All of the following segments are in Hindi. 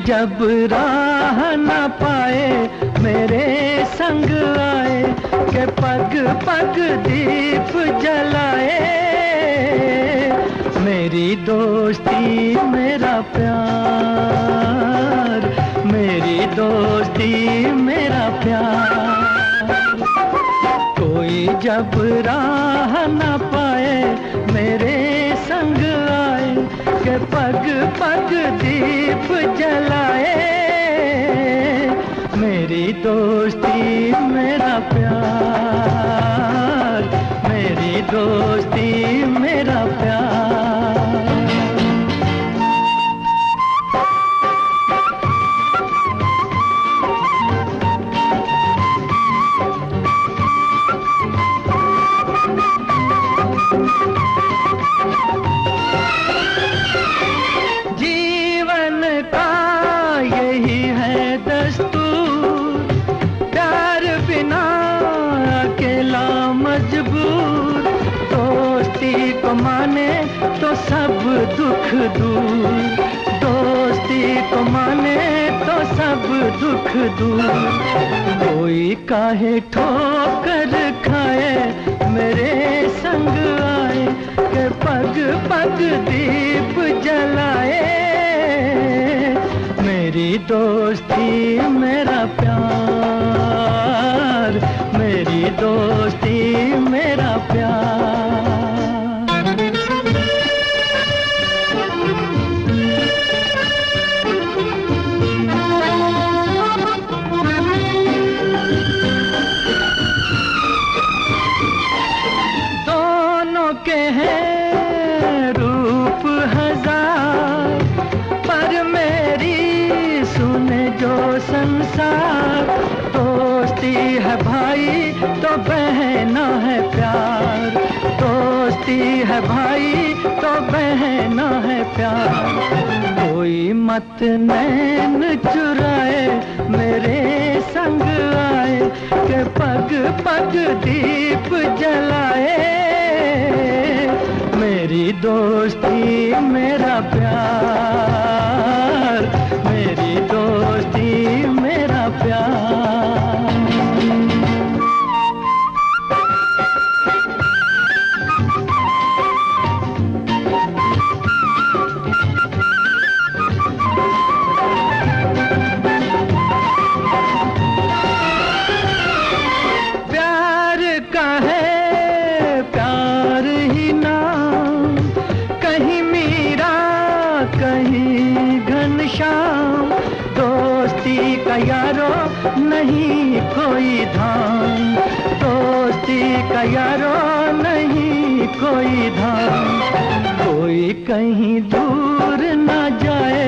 जब राह न पाए मेरे संग आए के पग पग दीप जलाए। मेरी दोस्ती मेरा प्यार, मेरी दोस्ती मेरा प्यार। कोई जब राह न पाए मेरे संग आए के पग पग दीप जलाए। मेरी दोस्ती मेरा प्यार, मेरी दोस्ती मेरा प्यार। सब दुख दूर, दोस्ती को माने तो सब दुख दूर। कोई काहे ठोकर खाए मेरे संग आए, के पग पग दीप जलाए। मेरी दोस्ती मेरा प्यार, मेरी दोस्ती मेरा प्यार। दोनों के हैं रूप हजार, पर मेरी सुने जो संसार। दोस्ती है भाई तो बहना है प्यार, दोस्ती है भाई तो बहना है प्यार। कोई मत नैन चुराए मेरे संग आए, के पग पग दीप जलाए। मेरी दोस्ती मेरा प्यार, मेरी दोस्ती मेरा प्यार। प्यार का है प्यार ही नाम, कहीं मीरा कहीं घनश्याम। दोस्ती का यारो नहीं कोई धाम, दोस्ती का यारो नहीं कोई धाम। कोई कहीं दूर न जाए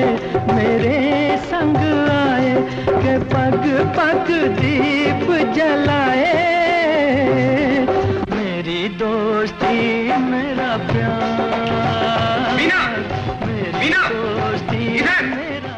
मेरे संग आए, के पग पग दीप जलाए। मेरी दोस्ती मेरा प्यार, मीना! मेरी मीना! दोस्ती इधर! मेरा।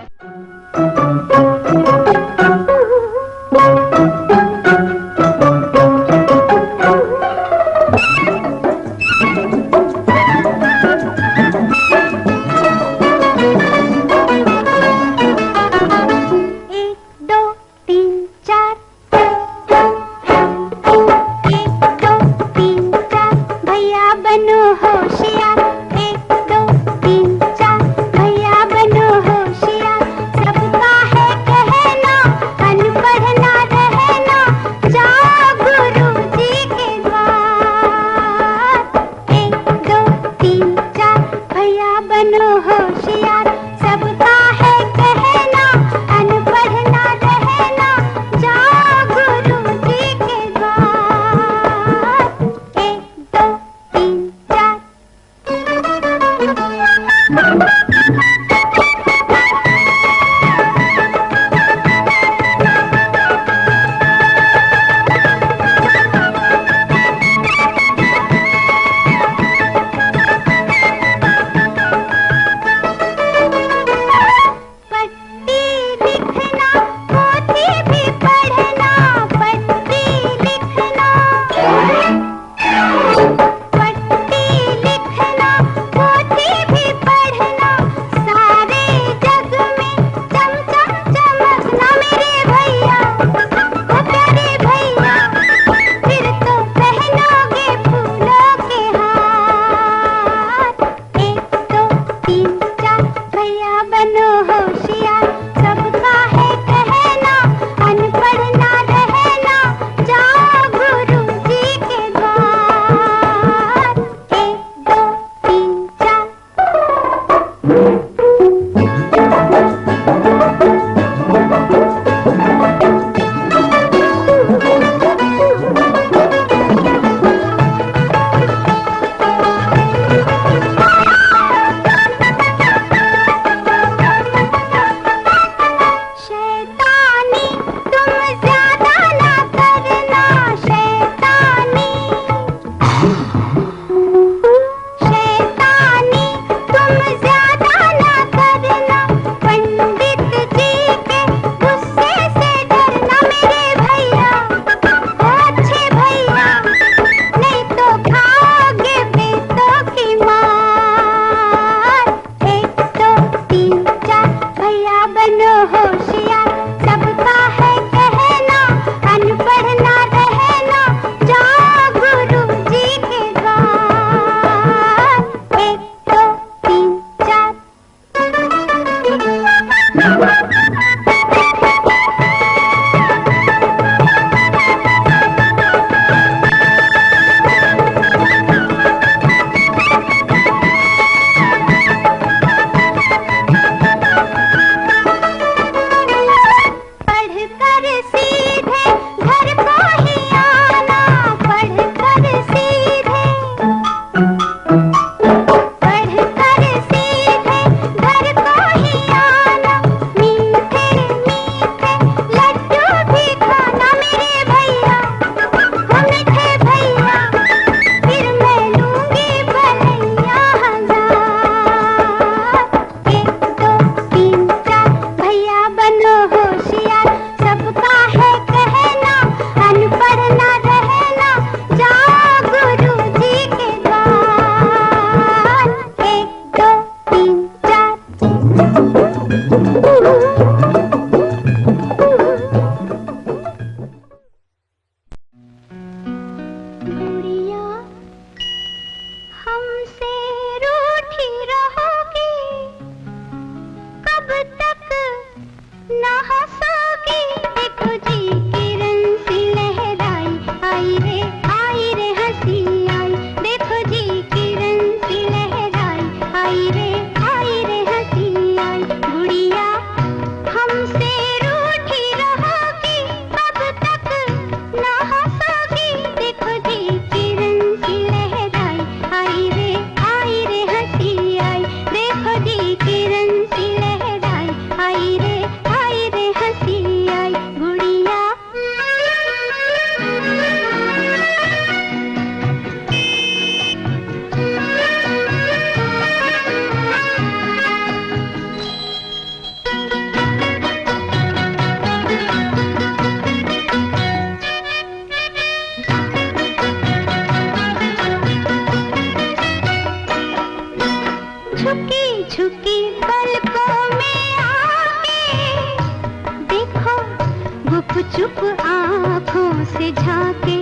आँखों से झांके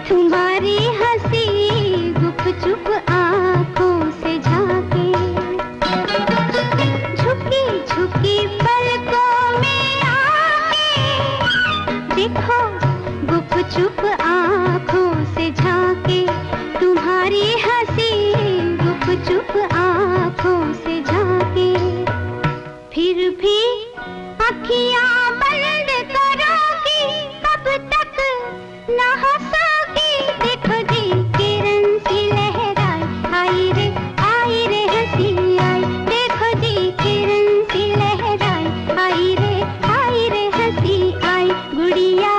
तुम्हारी हंसी, गुपचुप आँखों से झांके। झुकी झुकी पलकों में आके देखो, गुपचुप आँखों से झांके तुम्हारी हंसी, गुपचुप आँखों से झांके। फिर भी अखियाँ बंद करोगी, कब तक न हंसोगी। देखो जी किरण सी लहराए, आई रे हंसी आई। देखो जी किरण सी लहराए, आई रे हंसी आई। गुड़िया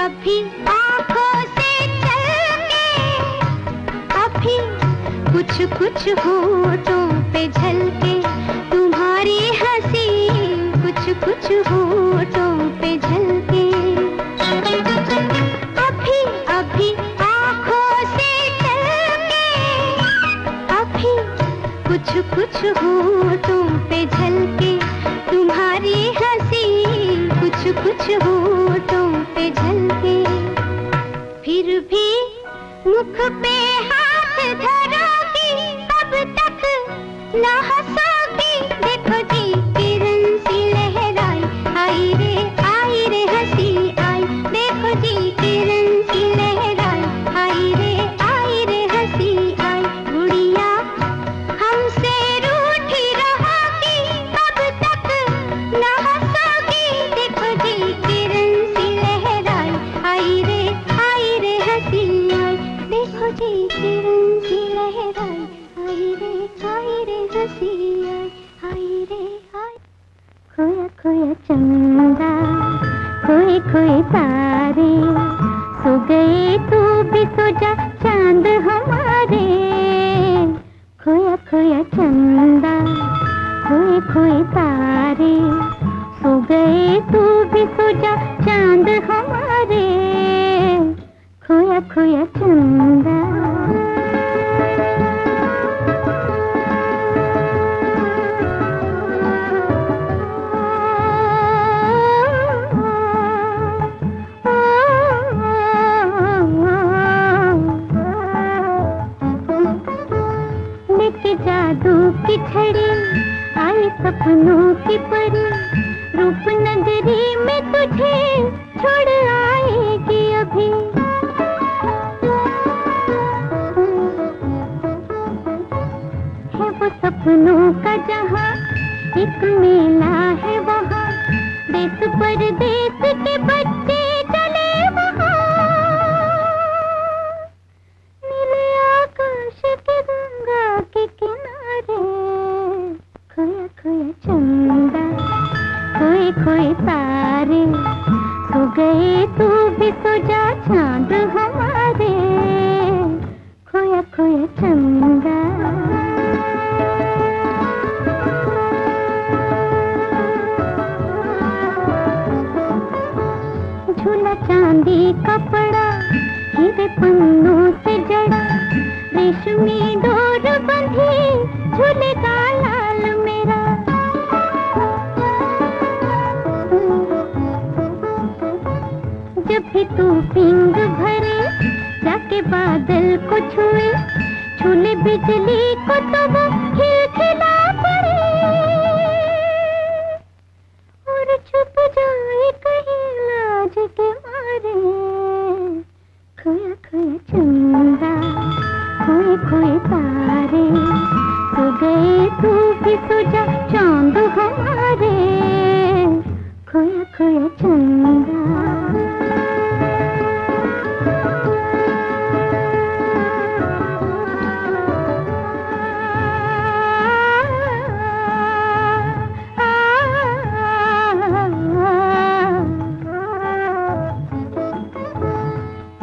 अभी आँखों से चल के, अभी कुछ कुछ होठों पे झलके तुम्हारी हंसी, कुछ कुछ होठों पे झलके। अभी अभी आँखों से चल के, अभी कुछ कुछ होठों पे झलके तुम्हारी हंसी, कुछ कुछ होठों पे झलके। फिर भी मुख पे हाथ धरोगी, कब तक न हंसोगी। देखो जी किरण सी लहराई, आई रे हंसी आई। देखो जी किरण सी लहराई, आई रे हंसी आई। गुड़िया हमसे रूठी रहोगी, कब तक न हंसोगी। देखो जी किरण सी लहराई, आई रे हंसी आई। देखो जी किरण सी लहराई, आई रे हंसी आई। आई रे आई। खोया खोया चंदा, खोए खोए तारे, सो गए तू भी सो जा चांद हमारे। खोया खोया चंदा, खोए खोए तारे, सो गए तू भी सो जा चांद हमारे। खोया खोया चंदा। लेके जादू की छड़ी आई सपनों की परी, रूपनगरी में तुझे छोड़ आएगी अभी। है वो सपनों का जहां, एक मेला है वहाँ, देश परदेश के बच्चे चले वहाँ। नीले आकाश के गंगा के किनारे, खोया खोया चंदा, खोए खोए तारे, सो गए तू भी सो जा चांद हमारे। खोया खोया चंदा। झूला चांदी का पड़ा, हीरे पन्नों से जड़ा, रेशमी डोर बंधी झूलेगा लाल मेरा। जब भी तू पींग भरे, जाके बादल को छुए, छूले बिजली को तो वो खिलखिला पड़े। और छुप जाए कहीं लाज के मारे। खोया खोया चंदा, खोए खोए तारे, सो गए तू भी सो जा चांद हमारे। खोया खोया चंदा।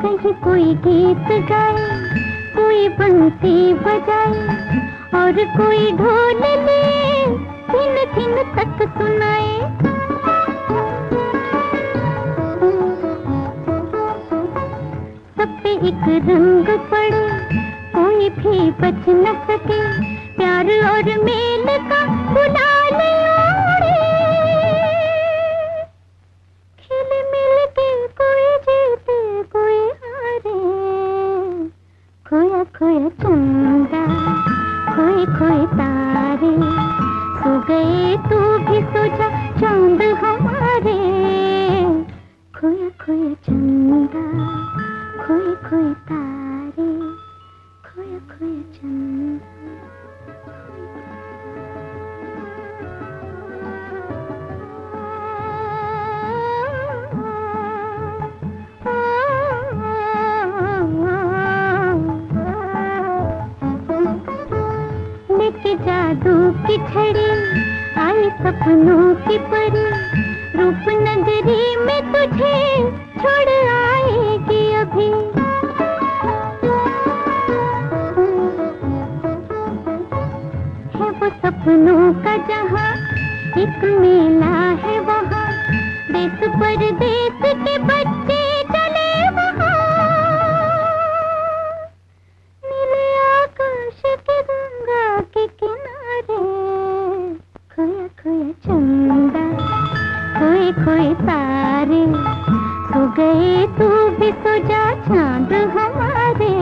कहीं कोई गीत गाए, कोई बंसी बजाए, और कोई ढोल ले थिन थिन तक सुनाए। एक रंग पड़े कोई भी बच न सके, प्यार और मेल का गुलाल ओढ़े। खिल मिल के कोई जीते कोई हारे, खोया खोया चंदा खोए खोए तारे, सो गए तू भी सो जा चांद हमारे। खोया खोया चंदा खोए खोए तारे, खोया खोया चंदा। लेके जादू की छड़ी आई सपनों की परी, रूपनगरी में तुझे छोड़ आएगी अभी। है वो सपनों का जहां, एक मेला है वहां, देश परदेश के बच्चे चले वहां। नीले आकाश के गंगा के किनारे, खोया खोया चंदा खोए खोए तारे, सो गए तू भी सो जा चांद हमारे।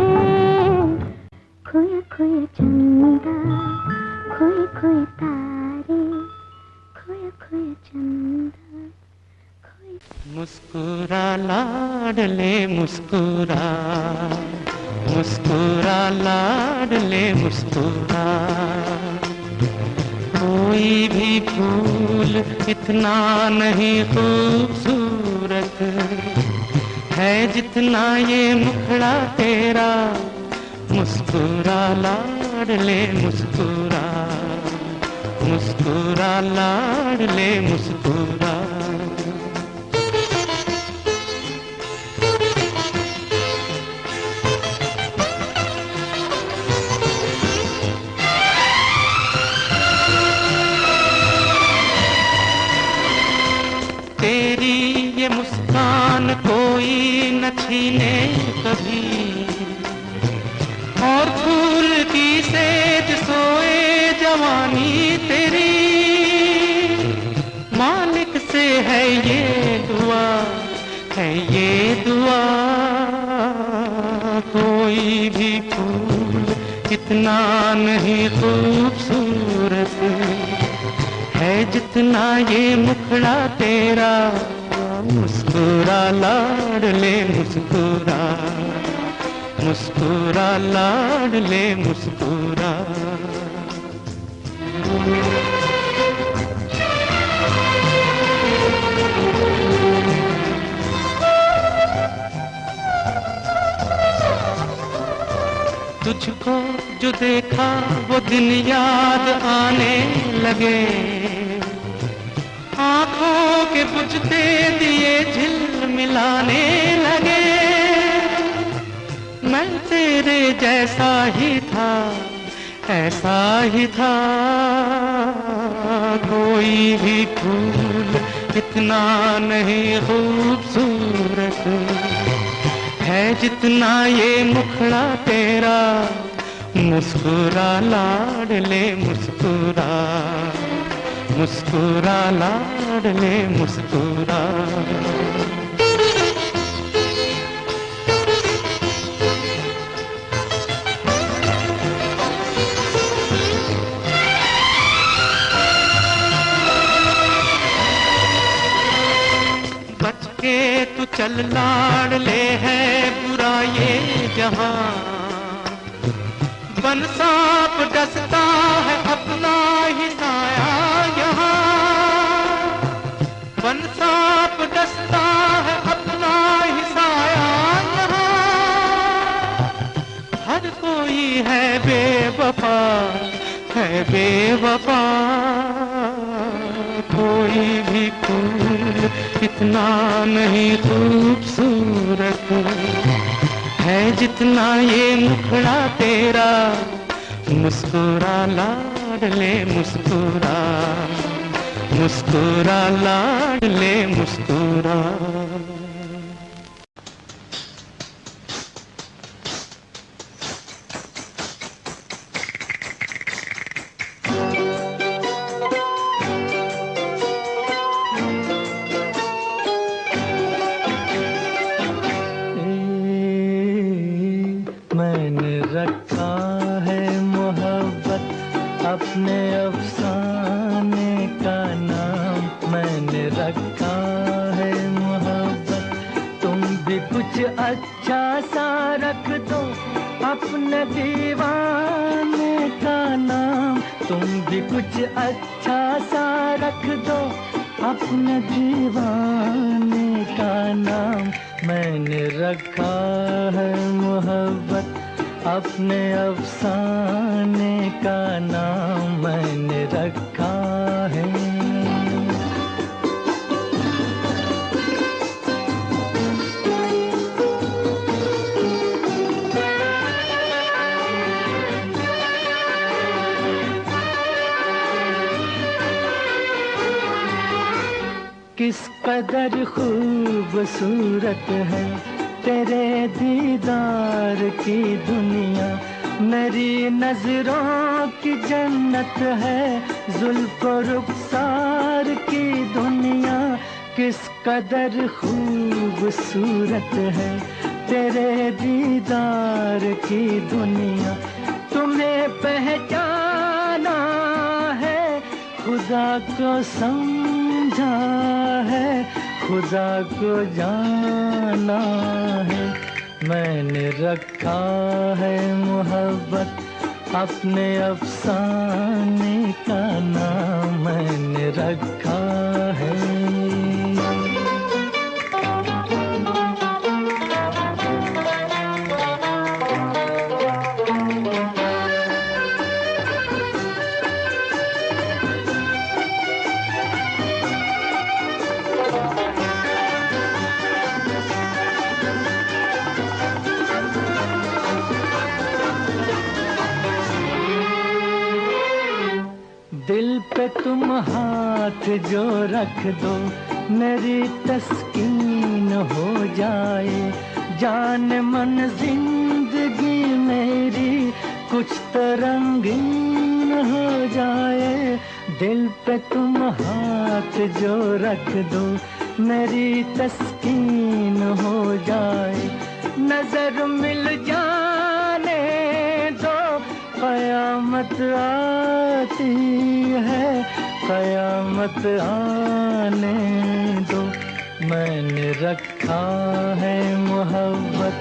खोया खोया चंदा खोए खोए तारे, खोया खोया चंदा खोए। मुस्कुरा लाडले मुस्कुरा, मुस्कुरा लाडले मुस्कुरा, कोई भी फूल इतना नहीं खूबसूरत है जितना ये मुखड़ा तेरा। मुस्कुरा लाडले मुस्कुरा, मुस्कुरा लाडले मुस्कुरा। तेरी ये मुस्कान कोई न छीने कभी, और फूल की सेज सोए जवानी तेरी। मालिक से है ये दुआ, है ये दुआ, कोई भी फूल इतना नहीं खूबसूरत है जितना ये मुखड़ा तेरा। मुस्कुरा लाडले मुस्कुरा, मुस्कुरा लाडले मुस्कुरा। तुझको जो देखा वो दिन याद आने लगे, आँखों के बुझते दिए झिलमिलाने लगे। मैं तेरे जैसा ही था, ऐसा ही था, कोई भी फूल इतना नहीं खूबसूरत है जितना ये मुखड़ा तेरा। मुस्कुरा लाडले मुस्कुरा, मुस्कुरा लाडले मुस्कुरा। बच के तू चल लाडले है बुरा ये जहां, बन सांप डसता है अपना ही साया यहाँ। बन सांप डसता है अपना ही साया यहाँ। हर कोई है बेवफा, है बेवफा, कोई भी फूल इतना नहीं खूबसूरत है जितना ये मुखड़ा तेरा। मुस्कुरा लाडले मुस्कुरा, मुस्कुरा लाडले मुस्कुरा। कुछ अच्छा सा रख दो, अपने दीवाने का नाम मैंने रखा है मोहब्बत, अपने अफसाने का नाम मैंने रखा है। किस कदर खूबसूरत है तेरे दीदार की दुनिया, मेरी नजरों की जन्नत है जुल्फ रुखसार की दुनिया। किस कदर खूबसूरत है तेरे दीदार की दुनिया, तुम्हें पहचाना है खुदा को समझा है, खुदा को जाना है। मैंने रखा है मोहब्बत, अपने अफसाने का नाम मैंने रखा है। दिल पे तुम हाथ जो रख दो, मेरी तस्कीन हो जाए। जान मन जिंदगी मेरी कुछ तो रंगीन हो जाए। दिल पे तुम हाथ जो रख दो, मेरी तस्कीन हो जाए। नजर मिल जाने दो, कयामत आती है, कयामत आने दो। मैंने रखा है मोहब्बत,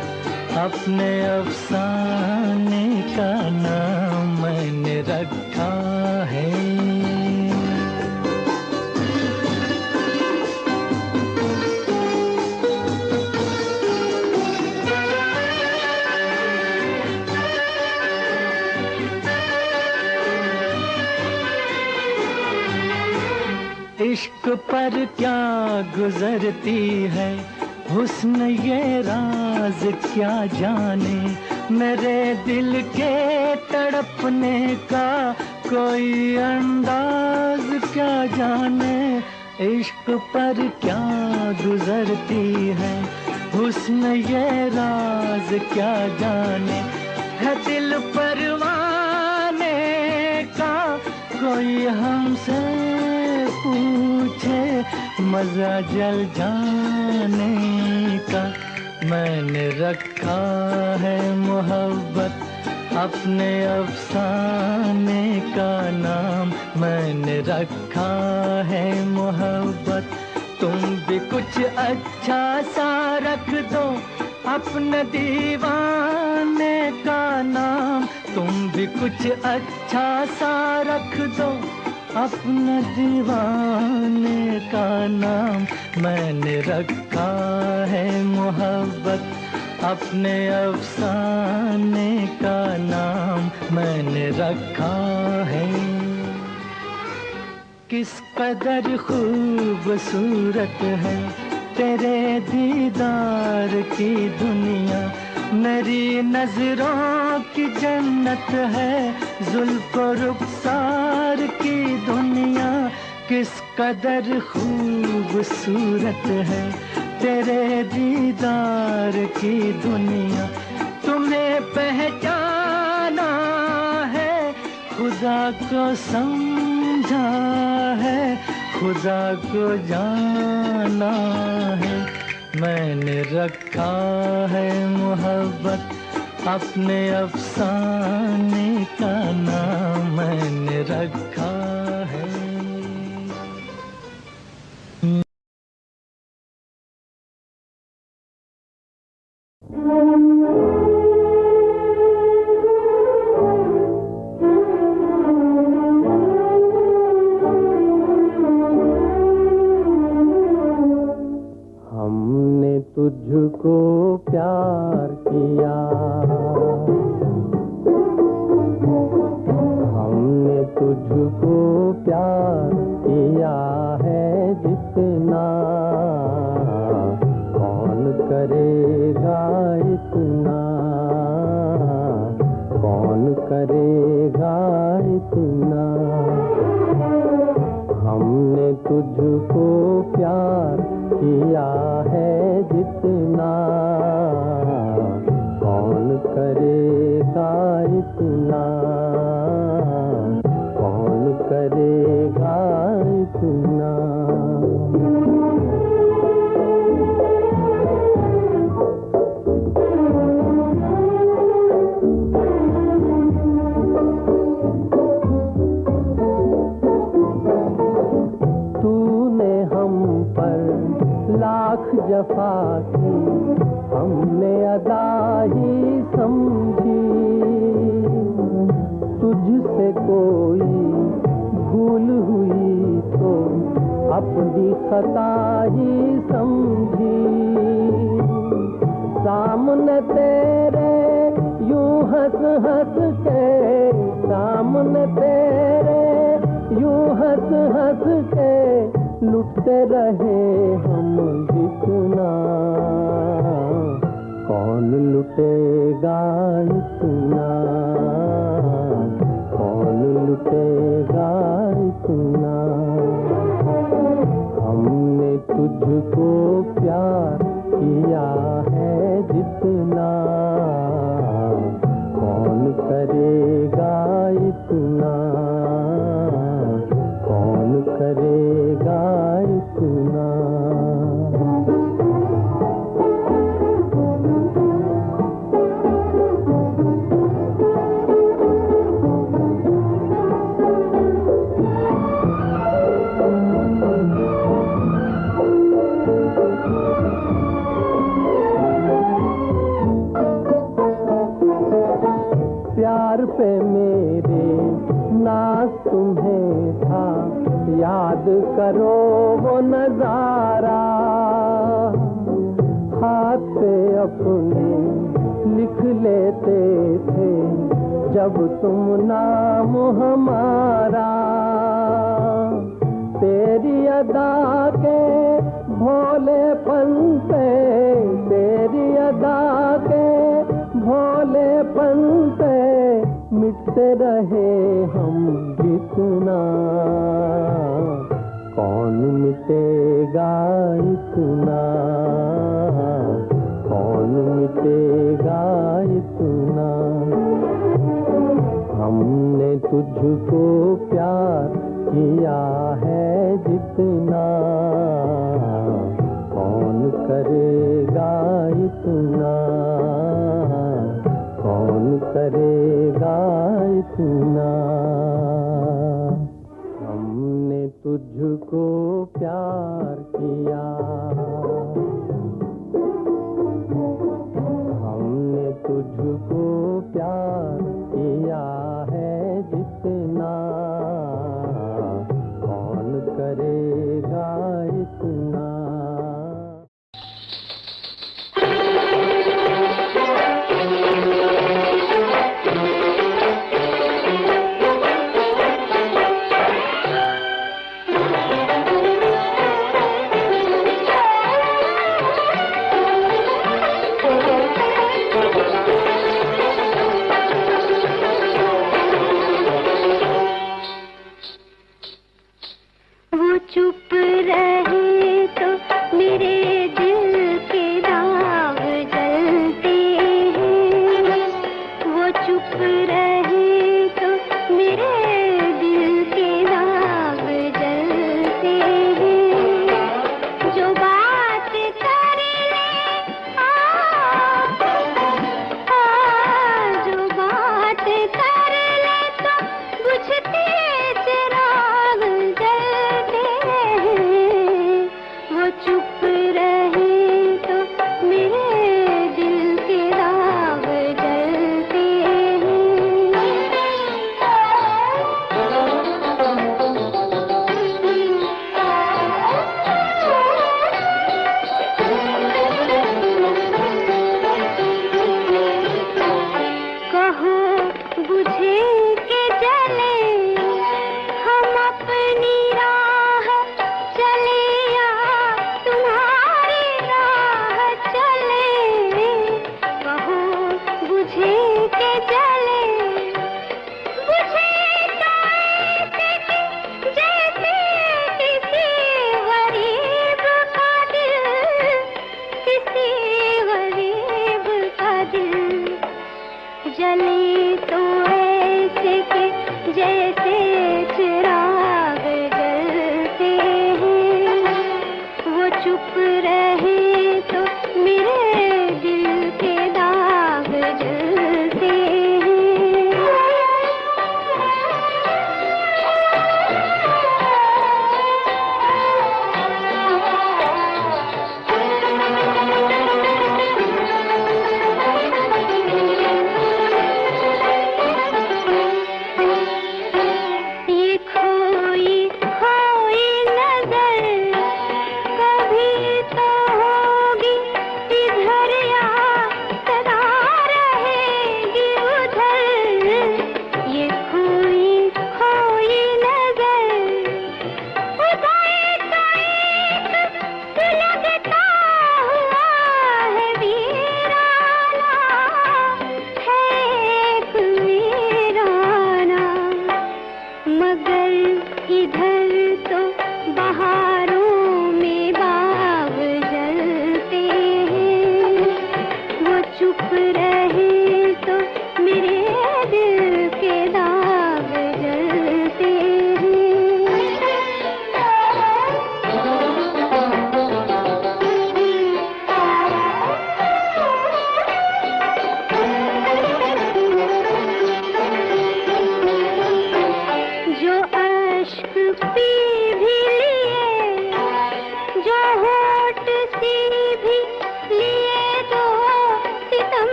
अपने अफसाने का नाम मैंने रखा है। इश्क पर क्या गुजरती है हुस्न ये राज क्या जाने, मेरे दिल के तड़पने का कोई अंदाज क्या जाने। इश्क पर क्या गुजरती है हुस्न ये राज क्या जाने, है दिल परवाने का कोई हमसे पूछे मजा जल जाने का। मैंने रखा है मोहब्बत, अपने अफसाने का नाम मैंने रखा है मोहब्बत। तुम भी कुछ अच्छा सा रख दो, अपने दीवाने का नाम। तुम भी कुछ अच्छा सा रख दो, अपने दीवाने का नाम मैंने रखा है मोहब्बत, अपने अफसाने का नाम मैंने रखा है। किस कदर खूबसूरत है तेरे दीदार की दुनिया, मेरी नजरों की जन्नत है जुल्फ रुखसार की दुनिया। किस कदर खूबसूरत है तेरे दीदार की दुनिया, तुम्हें पहचाना है खुदा को समझा है, खुदा को जाना है। मैंने रखा है मोहब्बत, अपने अफसाने का नाम मैंने रखा है। हमने तुझको प्यार किया, हमने तुझको प्यार किया है जितना, कौन करेगा इतना, कौन करेगा इतना। हमने तुझको प्यार किया है जितना, कौन करेगा इतना, कौन करेगा इतना। लाख जफा की हमने अदा ही समझी, तुझसे कोई भूल हुई तो अपनी खता ही समझी। सामने तेरे यूं हंस हंस के, सामने तेरे यूं हंस हंस के लुटते रहे हम जितना, कौन लुटेगा इतना, कौन लुटेगा इतना। हमने तुझको प्यार किया है जितना, कौन करेगा इतना, कौन करेगा इतना। प्यार पे मेरे नाज तुम्हें था, याद करो वो नजारा, हाथ पे अपने लिख लेते थे जब तुम नाम हमारा। तेरी अदा के भोलेपन पे, तेरी अदा के भोलेपन पे मिटते रहे हम जितना, कौन मिटेगा इतना, कौन मिटेगा इतना। हमने तुझको प्यार किया है जितना, कौन करेगा इतना, कौन करेगा इतना। हमने तुझको प्यार किया, हमने तुझको प्यार किया है जितना, कौन करेगा इतना।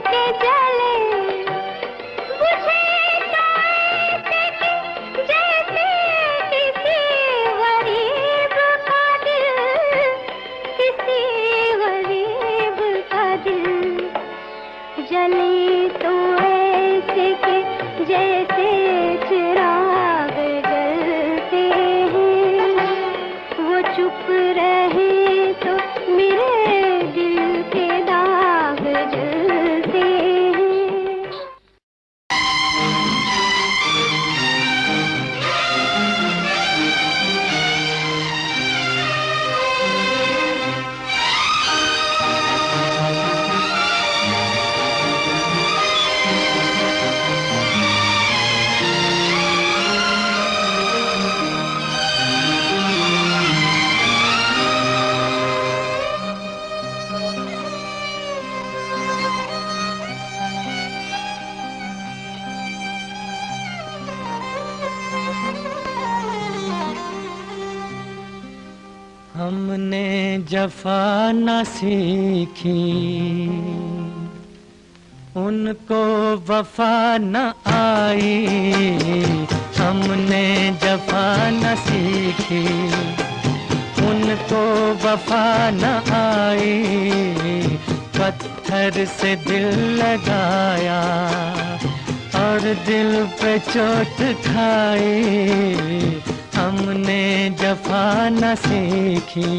के जले बुझे तो ऐसे कि जैसे किसी गरीब का दिल, किसी गरीब का दिल जले तो ऐसे कि जैसे चिराग जलते हैं, वो चुप रहे तो मेरे दिल के दाग जलते हैं। हमने जफा न सीखी, उनको वफा न आई। हमने जफा न सीखी, उनको वफा न आई। पत्थर से दिल लगाया और दिल पे चोट खाई। हमने जफा न सीखी।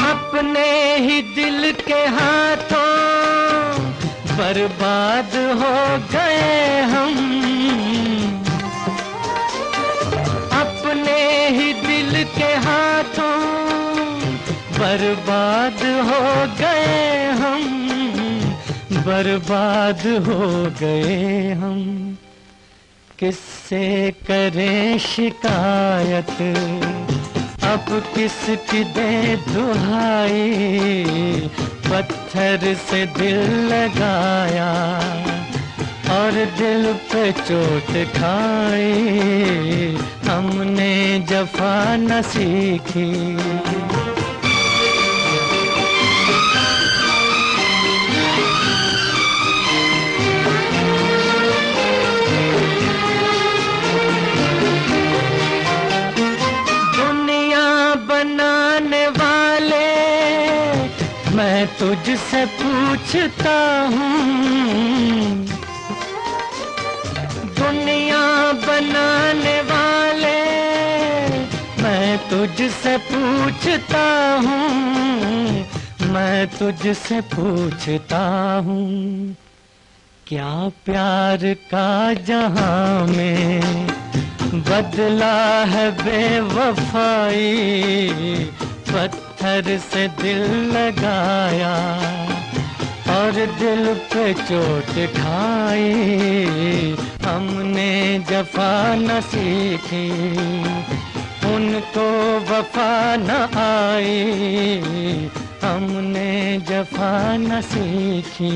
अपने ही दिल के हाथों बर्बाद हो गए हम। अपने ही दिल के हाथों बर्बाद हो गए हम, बर्बाद हो गए हम। किससे करें शिकायत, अब किसकी दे दुहाई। पत्थर से दिल लगाया और दिल पे चोट खाई। हमने जफा न सीखी। बनाने वाले मैं तुझसे पूछता हूँ, दुनिया बनाने वाले मैं तुझसे पूछता हूँ, मैं तुझसे पूछता हूँ। क्या प्यार का जहां में बदला है बेवफाई। पत्थर से दिल लगाया और दिल पे चोट खाई। हमने जफा न सीखी, उनको वफा न आई। हमने जफा न सीखी।